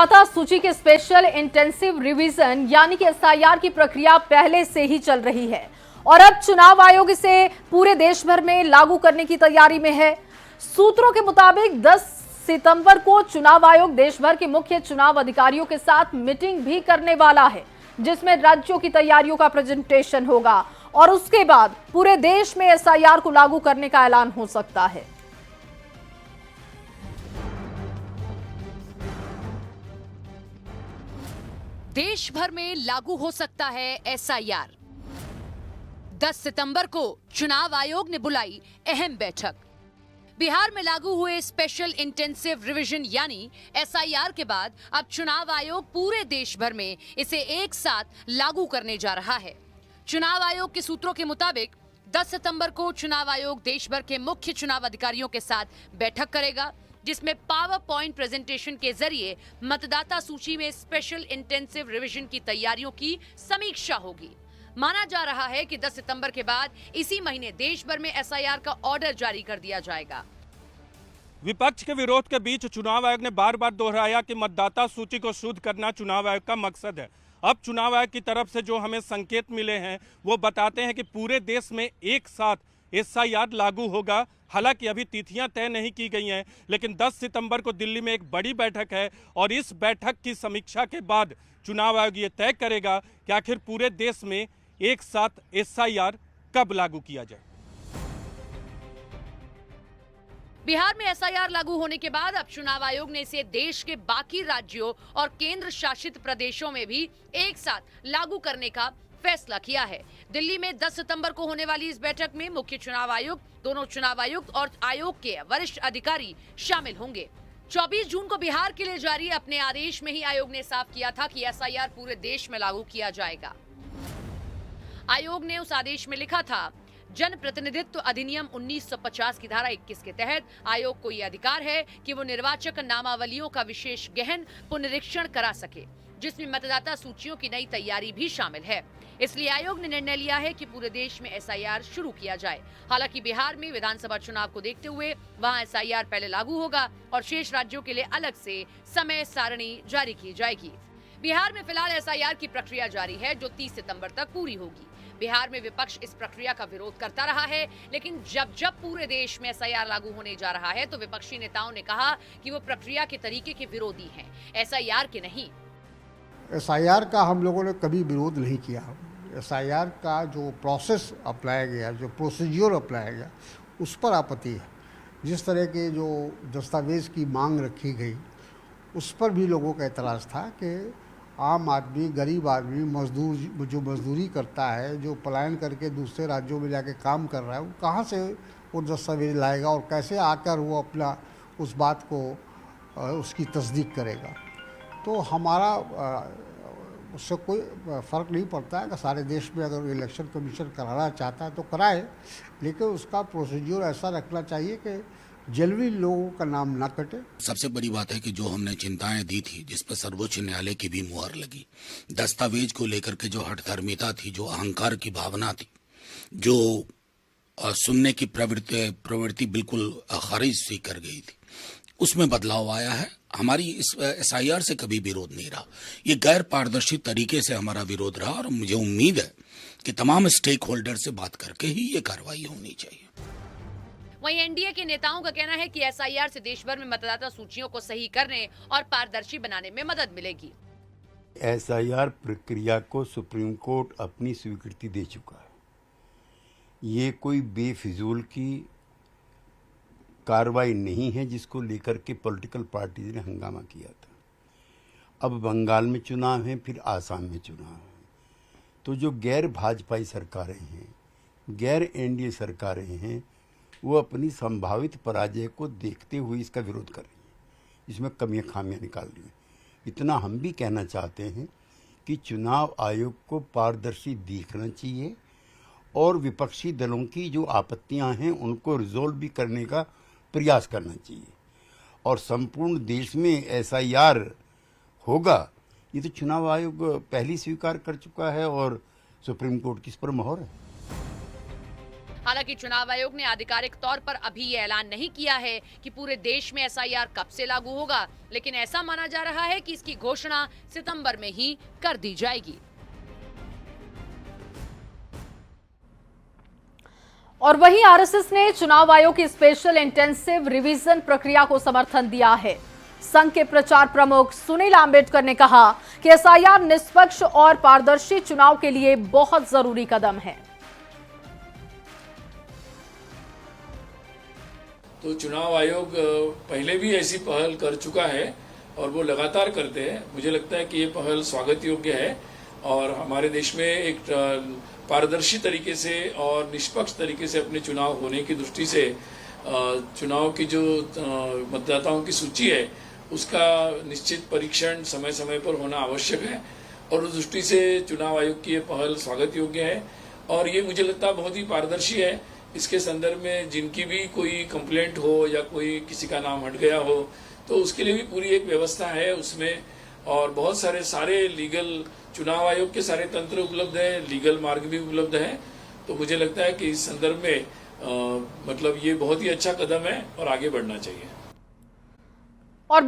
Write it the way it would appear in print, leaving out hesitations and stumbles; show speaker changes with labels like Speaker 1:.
Speaker 1: मतदाता सूची के स्पेशल इंटेंसिव रिवीजन यानी कि एसआईआर की प्रक्रिया पहले से ही चल रही है और अब चुनाव आयोग इसे पूरे देश भर में लागू करने की तैयारी में है। सूत्रों के मुताबिक 10 सितंबर को चुनाव आयोग देश भर के मुख्य चुनाव अधिकारियों के साथ मीटिंग भी करने वाला है, जिसमें राज्यों की तैयारियों का प्रेजेंटेशन होगा और उसके बाद पूरे देश में एसआईआर को लागू करने का ऐलान हो सकता है।
Speaker 2: देश भर में लागू हो सकता है एसआईआर। 10 सितंबर को चुनाव आयोग ने बुलाई अहम बैठक। बिहार में लागू हुए स्पेशल इंटेंसिव रिवीजन यानी एसआईआर के बाद अब चुनाव आयोग पूरे देश भर में इसे एक साथ लागू करने जा रहा है। चुनाव आयोग के सूत्रों के मुताबिक 10 सितंबर को चुनाव आयोग देश भर के मुख्य चुनाव अधिकारियों के साथ बैठक करेगा, जिसमें पावर पॉइंट प्रेजेंटेशन के जरिए मतदाता सूची में स्पेशल इंटेंसिव रिवीजन की तैयारियों की समीक्षा होगी। माना जा रहा है कि 10 सितंबर के बाद इसी महीने देश भर में एसआईआर का ऑर्डर जारी कर दिया जाएगा।
Speaker 3: विपक्ष के विरोध के बीच चुनाव आयोग ने बार बार दोहराया कि मतदाता सूची को शुद्ध करना चुनाव आयोग का मकसद है। अब चुनाव आयोग की तरफ से जो हमें संकेत मिले हैं वो बताते हैं कि पूरे देश में एक साथ एसआईआर लागू होगा। हालांकि अभी तिथियां तय नहीं की गई हैं, लेकिन 10 सितंबर को दिल्ली में एक बड़ी बैठक है और इस बैठक की समीक्षा के बाद चुनाव आयोग ये तय करेगा कि आखिर पूरे देश में एक साथ एसआईआर कब लागू किया जाए।
Speaker 2: बिहार में एसआईआर लागू होने के बाद अब चुनाव आयोग ने इसे देश के बाकी राज्यों और केंद्र शासित प्रदेशों में भी एक साथ लागू करने का फैसला किया है। दिल्ली में 10 सितंबर को होने वाली इस बैठक में मुख्य चुनाव आयुक्त, दोनों चुनाव आयुक्त और आयोग के वरिष्ठ अधिकारी शामिल होंगे। 24 जून को बिहार के लिए जारी अपने आदेश में ही आयोग ने साफ किया था कि एसआईआर पूरे देश में लागू किया जाएगा। आयोग ने उस आदेश में लिखा था, जन प्रतिनिधित्व अधिनियम 1950 की धारा 21 के तहत आयोग को यह अधिकार है कि वो निर्वाचक नामावलियों का विशेष गहन पुनरीक्षण करा सके, जिसमें मतदाता सूचियों की नई तैयारी भी शामिल है। इसलिए आयोग ने निर्णय लिया है कि पूरे देश में एसआईआर शुरू किया जाए। हालांकि बिहार में विधानसभा चुनाव को देखते हुए वहां एसआईआर पहले लागू होगा और शेष राज्यों के लिए अलग से समय सारणी जारी की जाएगी। बिहार में फिलहाल एसआईआर की प्रक्रिया जारी है, जो 30 सितंबर तक पूरी होगी। बिहार में विपक्ष इस प्रक्रिया का विरोध करता रहा है, लेकिन जब पूरे देश में एसआईआर लागू होने जा रहा है तो विपक्षी नेताओं ने कहा कि वो प्रक्रिया के तरीके के विरोधी हैं, एसआईआर के नहीं।
Speaker 4: एसआईआर का हम लोगों ने कभी विरोध नहीं किया। एसआईआर का जो प्रोसेस अपनाया गया, जो प्रोसीजर अपनाया गया, उस पर आपत्ति है। जिस तरह के जो दस्तावेज़ की मांग रखी गई, उस पर भी लोगों का एतराज़ था कि आम आदमी, गरीब आदमी, मजदूर जो मजदूरी करता है, जो पलायन करके दूसरे राज्यों में जाके काम कर रहा है, वो कहाँ से वो दस्तावेज लाएगा और कैसे आकर वो अपना उस बात को उसकी तस्दीक करेगा। तो हमारा उससे कोई फ़र्क नहीं पड़ता है कि सारे देश में अगर इलेक्शन कमीशन कराना चाहता है तो कराए, लेकिन उसका प्रोसीजर ऐसा रखना चाहिए कि जल्दी लोगों का नाम ना कटे।
Speaker 5: सबसे बड़ी बात है कि जो हमने चिंताएं दी थी, जिस पर सर्वोच्च न्यायालय की भी मुहर लगी, दस्तावेज को लेकर के जो हठधर्मिता थी, जो अहंकार की भावना थी, जो सुनने की प्रवृत्ति बिल्कुल खारिज सी कर गई थी, उसमें बदलाव आया है। हमारी इस एसआईआर से कभी विरोध नहीं रहा, ये गैर पारदर्शी तरीके से हमारा विरोध रहा और मुझे उम्मीद है कि तमाम स्टेक होल्डर से बात करके ही ये कार्रवाई होनी चाहिए।
Speaker 2: वहीं एनडीए के नेताओं का कहना है कि एसआईआर से देश भर में मतदाता सूचियों को सही करने और पारदर्शी बनाने में मदद मिलेगी।
Speaker 6: एसआईआर प्रक्रिया को सुप्रीम कोर्ट अपनी स्वीकृति दे चुका है। ये कोई बेफिजूल की कार्रवाई नहीं है जिसको लेकर के पॉलिटिकल पार्टीज ने हंगामा किया था। अब बंगाल में चुनाव है, फिर आसाम में चुनाव है, तो जो गैर भाजपाई सरकारें हैं, गैर एनडीए सरकारें हैं, वो अपनी संभावित पराजय को देखते हुए इसका विरोध कर रही हैं, इसमें कमियां खामियां निकाल रही हैं। इतना हम भी कहना चाहते हैं कि चुनाव आयोग को पारदर्शी दिखना चाहिए और विपक्षी दलों की जो आपत्तियां हैं उनको रिजोल्व भी करने का प्रयास करना चाहिए और संपूर्ण देश में एसआईआर होगा, ये तो चुनाव आयोग पहले स्वीकार कर चुका है और सुप्रीम कोर्ट की इस पर मोहर है।
Speaker 2: हालांकि चुनाव आयोग ने आधिकारिक तौर पर अभी ये ऐलान नहीं किया है कि पूरे देश में एसआईआर कब से लागू होगा, लेकिन ऐसा माना जा रहा है कि इसकी घोषणा सितंबर में ही कर दी जाएगी।
Speaker 1: और वहीं आरएसएस ने चुनाव आयोग की स्पेशल इंटेंसिव रिवीजन प्रक्रिया को समर्थन दिया है। संघ के प्रचार प्रमुख सुनील आंबेडकर ने कहा कि एसआईआर निष्पक्ष और पारदर्शी चुनाव के लिए बहुत जरूरी कदम है।
Speaker 7: तो चुनाव आयोग पहले भी ऐसी पहल कर चुका है और वो लगातार करते हैं। मुझे लगता है कि ये पहल स्वागत योग्य है और हमारे देश में एक पारदर्शी तरीके से और निष्पक्ष तरीके से अपने चुनाव होने की दृष्टि से चुनाव की जो मतदाताओं की सूची है उसका निश्चित परीक्षण समय समय पर होना आवश्यक है और उस दृष्टि से चुनाव आयोग की ये पहल स्वागत योग्य है और ये मुझे लगता है बहुत ही पारदर्शी है। इसके संदर्भ में जिनकी भी कोई कंप्लेंट हो या कोई किसी का नाम हट गया हो तो उसके लिए भी पूरी एक व्यवस्था है उसमें और बहुत सारे लीगल चुनाव आयोग के सारे तंत्र उपलब्ध है, लीगल मार्ग भी उपलब्ध है। तो मुझे लगता है कि इस संदर्भ में मतलब ये बहुत ही अच्छा कदम है और आगे बढ़ना चाहिए।
Speaker 1: और